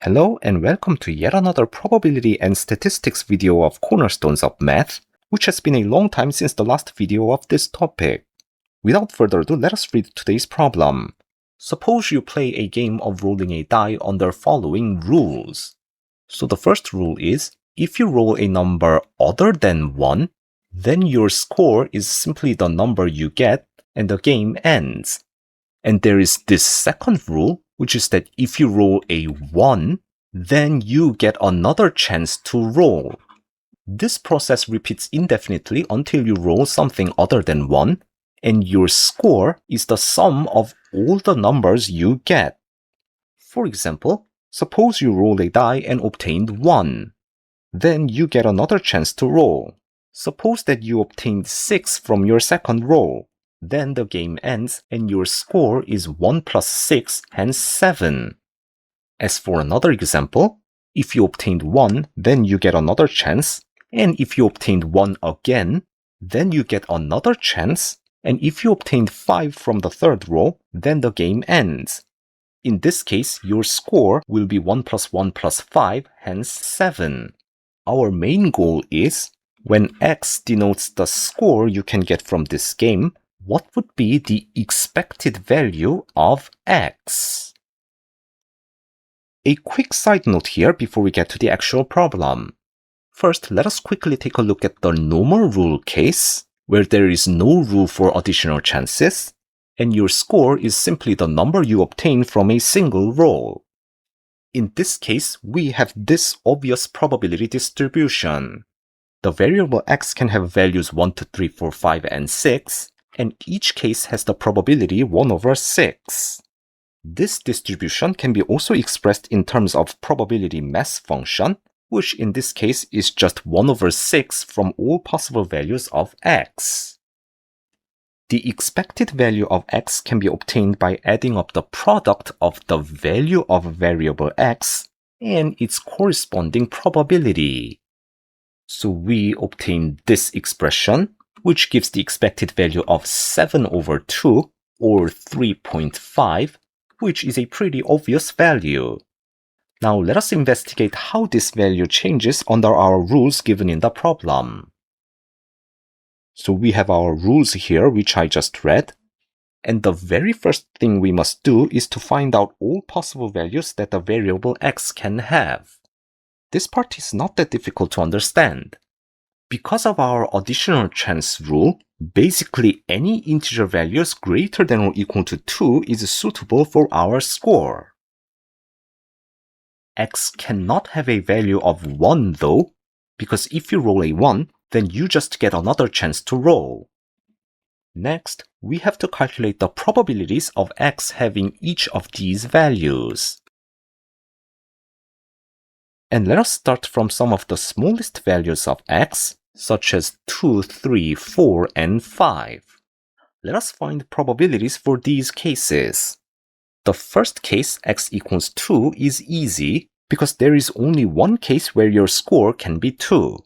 Hello and welcome to yet another probability and statistics video of Cornerstones of Math, which has been a long time since the last video of this topic. Without further ado, let us read today's problem. Suppose you play a game of rolling a die under following rules. So the first rule is, if you roll a number other than 1, then your score is simply the number you get and the game ends. And there is this second rule, which is that if you roll a 1, then you get another chance to roll. This process repeats indefinitely until you roll something other than 1, and your score is the sum of all the numbers you get. For example, suppose you roll a die and obtained 1. Then you get another chance to roll. Suppose that you obtained 6 from your second roll. Then the game ends and your score is 1 plus 6, hence 7. As for another example, if you obtained 1, then you get another chance, and if you obtained 1 again, then you get another chance, and if you obtained 5 from the third roll, then the game ends. In this case, your score will be 1 plus 1 plus 5, hence 7. Our main goal is, when x denotes the score you can get from this game, what would be the expected value of x? A quick side note here before we get to the actual problem. First, let us quickly take a look at the normal rule case, where there is no rule for additional chances, and your score is simply the number you obtain from a single roll. In this case, we have this obvious probability distribution. The variable x can have values 1, 2, 3, 4, 5, and 6, and each case has the probability 1 over 6. This distribution can be also expressed in terms of probability mass function, which in this case is just 1 over 6 from all possible values of x. The expected value of x can be obtained by adding up the product of the value of variable x and its corresponding probability. So we obtain this expression, which gives the expected value of 7 over 2, or 3.5, which is a pretty obvious value. Now let us investigate how this value changes under our rules given in the problem. So we have our rules here, which I just read, and the very first thing we must do is to find out all possible values that the variable x can have. This part is not that difficult to understand. Because of our additional chance rule, basically any integer values greater than or equal to 2 is suitable for our score. X cannot have a value of 1 though, because if you roll a 1, then you just get another chance to roll. Next, we have to calculate the probabilities of x having each of these values. And let us start from some of the smallest values of x, such as 2, 3, 4, and 5. Let us find probabilities for these cases. The first case, x equals 2, is easy because there is only one case where your score can be 2.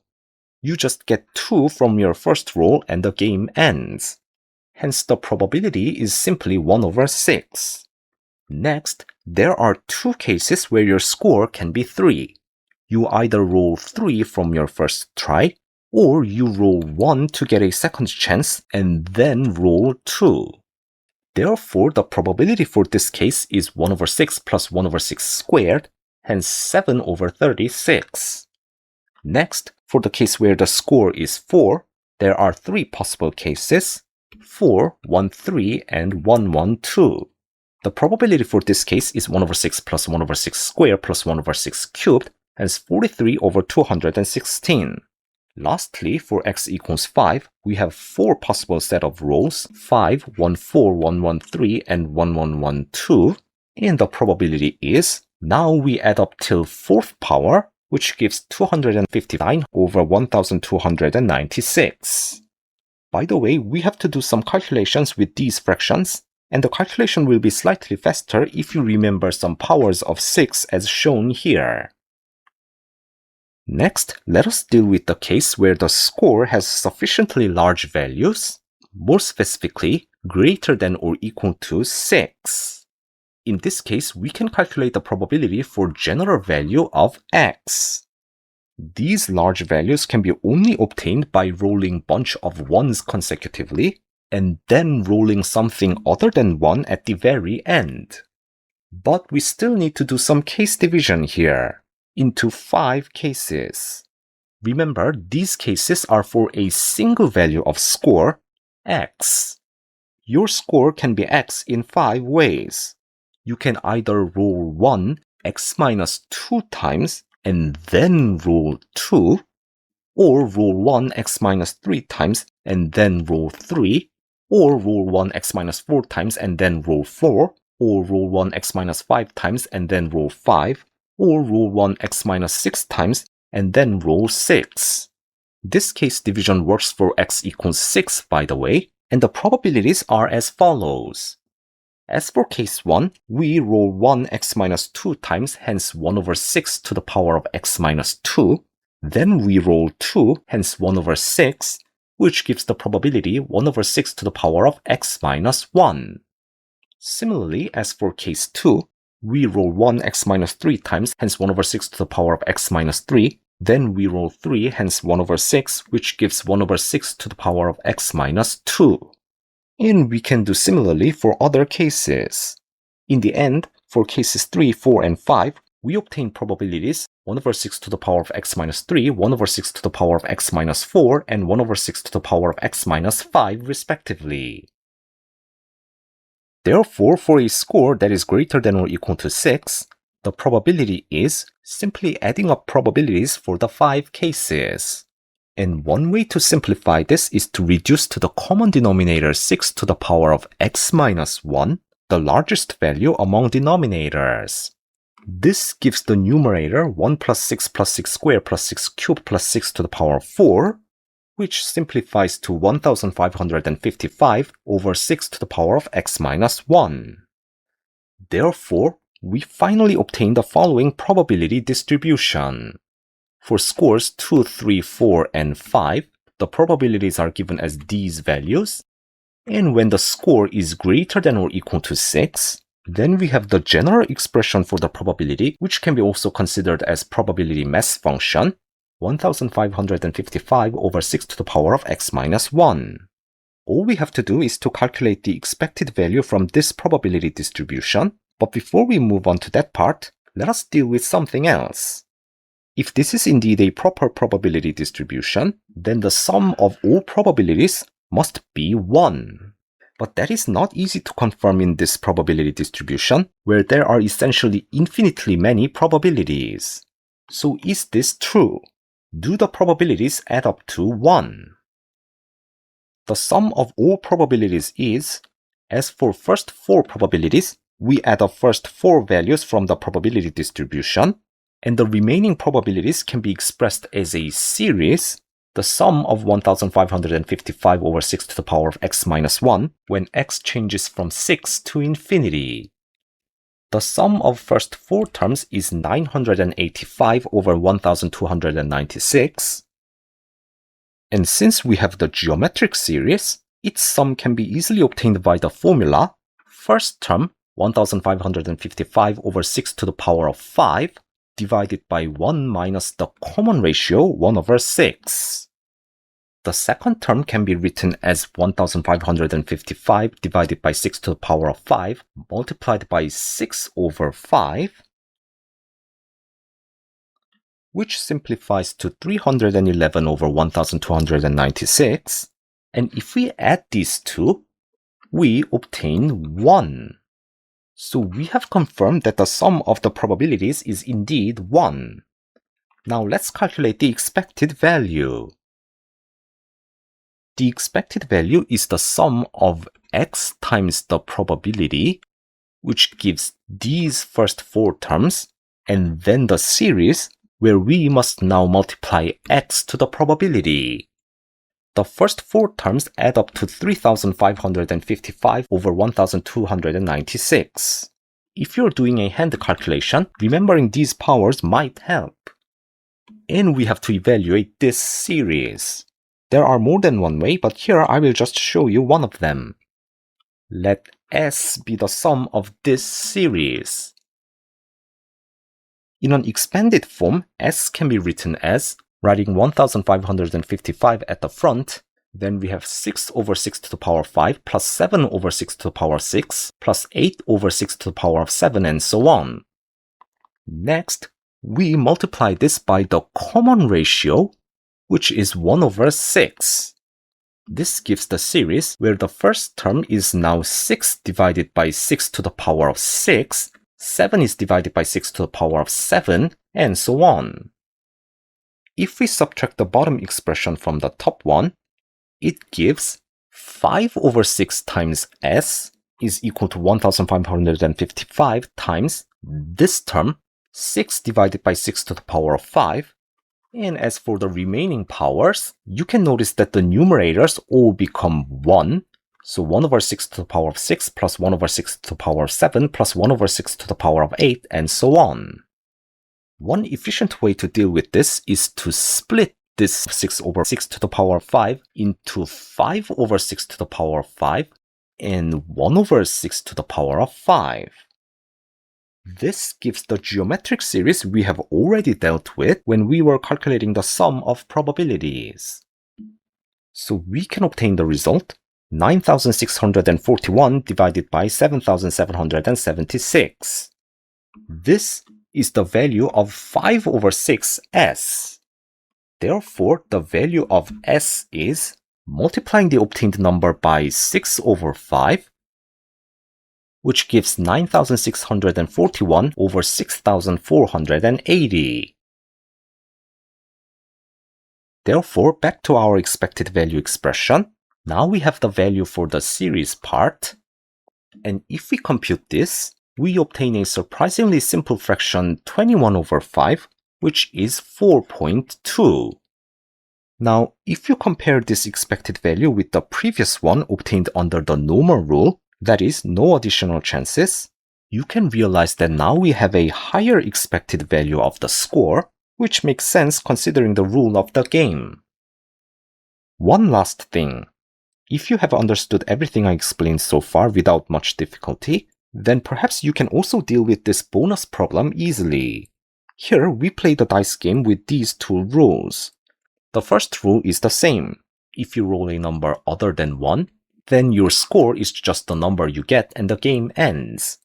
You just get 2 from your first roll and the game ends. Hence, the probability is simply 1 over 6. Next, there are two cases where your score can be 3. You either roll 3 from your first try, or you roll 1 to get a second chance and then roll 2. Therefore, the probability for this case is 1 over 6 plus 1 over 6 squared, hence 7 over 36. Next, for the case where the score is 4, there are 3 possible cases: 4, 1, 3, and 1, 1, 2. The probability for this case is 1 over 6 plus 1 over 6 squared plus 1 over 6 cubed, hence 43 over 216. Lastly, for x equals 5, we have 4 possible set of rolls: 5, 1, 4, 1, 1, 3, and 1, 1, 1, 2. And the probability is, now we add up till 4th power, which gives 259 over 1296. By the way, we have to do some calculations with these fractions, and the calculation will be slightly faster if you remember some powers of 6 as shown here. Next, let us deal with the case where the score has sufficiently large values, more specifically, greater than or equal to 6. In this case, we can calculate the probability for general value of x. These large values can be only obtained by rolling bunch of 1s consecutively, and then rolling something other than 1 at the very end. But we still need to do some case division here, into 5 cases. Remember, these cases are for a single value of score, x. Your score can be x in 5 ways. You can either roll 1 x minus 2 times and then roll 2, or roll 1 x minus 3 times and then roll 3, or roll 1 x minus 4 times and then roll 4, or roll 1 x minus 5 times and then roll 5, or roll 1 x minus 6 times and then roll 6. This case division works for x equals 6, by the way, and the probabilities are as follows. As for case 1, we roll 1 x minus 2 times, hence 1 over 6 to the power of x minus 2. Then we roll 2, hence 1 over 6, which gives the probability 1 over 6 to the power of x minus 1. Similarly, as for case 2, we roll 1 x minus 3 times, hence 1 over 6 to the power of x minus 3. Then we roll 3, hence 1 over 6, which gives 1 over 6 to the power of x minus 2. And we can do similarly for other cases. In the end, for cases 3, 4, and 5, we obtain probabilities 1 over 6 to the power of x minus 3, 1 over 6 to the power of x minus 4, and 1 over 6 to the power of x minus 5, respectively. Therefore, for a score that is greater than or equal to 6, the probability is simply adding up probabilities for the 5 cases. And one way to simplify this is to reduce to the common denominator 6 to the power of x minus 1, the largest value among denominators. This gives the numerator 1 plus 6 plus 6 squared plus 6 cubed plus 6 to the power of 4, which simplifies to 1555 over 6 to the power of x minus 1. Therefore, we finally obtain the following probability distribution. For scores 2, 3, 4, and 5, the probabilities are given as these values. And when the score is greater than or equal to 6, then we have the general expression for the probability, which can be also considered as probability mass function, 1555 over 6 to the power of x minus 1. All we have to do is to calculate the expected value from this probability distribution, but before we move on to that part, let us deal with something else. If this is indeed a proper probability distribution, then the sum of all probabilities must be 1. But that is not easy to confirm in this probability distribution, where there are essentially infinitely many probabilities. So is this true? Do the probabilities add up to 1? The sum of all probabilities is, as for first 4 probabilities, we add up first 4 values from the probability distribution, and the remaining probabilities can be expressed as a series, the sum of 1555 over 6 to the power of x minus 1 when x changes from 6 to infinity. The sum of first 4 terms is 985 over 1296. And since we have the geometric series, its sum can be easily obtained by the formula, first term 1555 over 6 to the power of 5, divided by 1 minus the common ratio 1 over 6. The second term can be written as 1555 divided by 6 to the power of 5 multiplied by 6 over 5, which simplifies to 311 over 1296. And if we add these two, we obtain 1. So we have confirmed that the sum of the probabilities is indeed 1. Now let's calculate the expected value. The expected value is the sum of x times the probability, which gives these first 4 terms, and then the series, where we must now multiply x to the probability. The first 4 terms add up to 3555 over 1296. If you're doing a hand calculation, remembering these powers might help. And we have to evaluate this series. There are more than one way, but here I will just show you one of them. Let S be the sum of this series? In an expanded form, S can be written as, writing 1555 at the front, then we have 6 over 6 to the power of 5 plus 7 over 6 to the power of 6 plus 8 over 6 to the power of 7 and so on. Next, we multiply this by the common ratio, which is 1 over 6. This gives the series where the first term is now 6 divided by 6 to the power of 6, 7 is divided by 6 to the power of 7, and so on. If we subtract the bottom expression from the top one, it gives 5 over 6 times S is equal to 1555 times this term, 6 divided by 6 to the power of 5. And as for the remaining powers, you can notice that the numerators all become 1. So 1 over 6 to the power of 6 plus 1 over 6 to the power of 7 plus 1 over 6 to the power of 8 and so on. One efficient way to deal with this is to split this 6 over 6 to the power of 5 into 5 over 6 to the power of 5 and 1 over 6 to the power of 5. This gives the geometric series we have already dealt with when we were calculating the sum of probabilities. So we can obtain the result 9641 divided by 7776. This is the value of 5 over 6s. Therefore, the value of s is, multiplying the obtained number by 6 over 5, which gives 9641 over 6480. Therefore, back to our expected value expression. Now we have the value for the series part. And if we compute this, we obtain a surprisingly simple fraction 21 over 5, which is 4.2. Now, if you compare this expected value with the previous one obtained under the normal rule, that is, no additional chances, you can realize that now we have a higher expected value of the score, which makes sense considering the rule of the game. One last thing. If you have understood everything I explained so far without much difficulty, then perhaps you can also deal with this bonus problem easily. Here, we play the dice game with these two rules. The first rule is the same. If you roll a number other than 1, then your score is just the number you get and the game ends.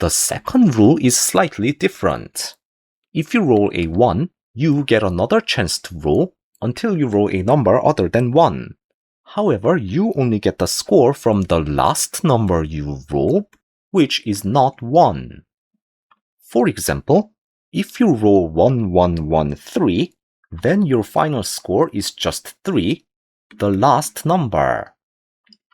The second rule is slightly different. If you roll a 1, you get another chance to roll until you roll a number other than 1. However, you only get the score from the last number you roll, which is not 1. For example, if you roll 1113, then your final score is just 3, the last number.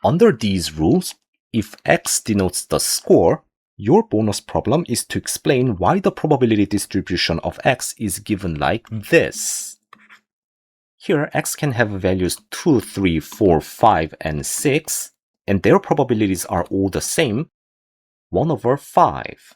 Under these rules, if x denotes the score, your bonus problem is to explain why the probability distribution of x is given like this. Here, x can have values 2, 3, 4, 5, and 6, and their probabilities are all the same, 1 over 5.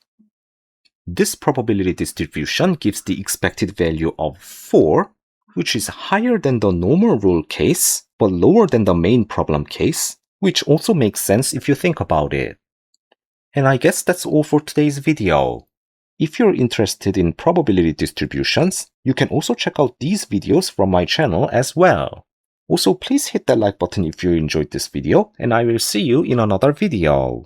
This probability distribution gives the expected value of 4, which is higher than the normal rule case, but lower than the main problem case, which also makes sense if you think about it. And I guess that's all for today's video. If you're interested in probability distributions, you can also check out these videos from my channel as well. Also, please hit that like button if you enjoyed this video, and I will see you in another video.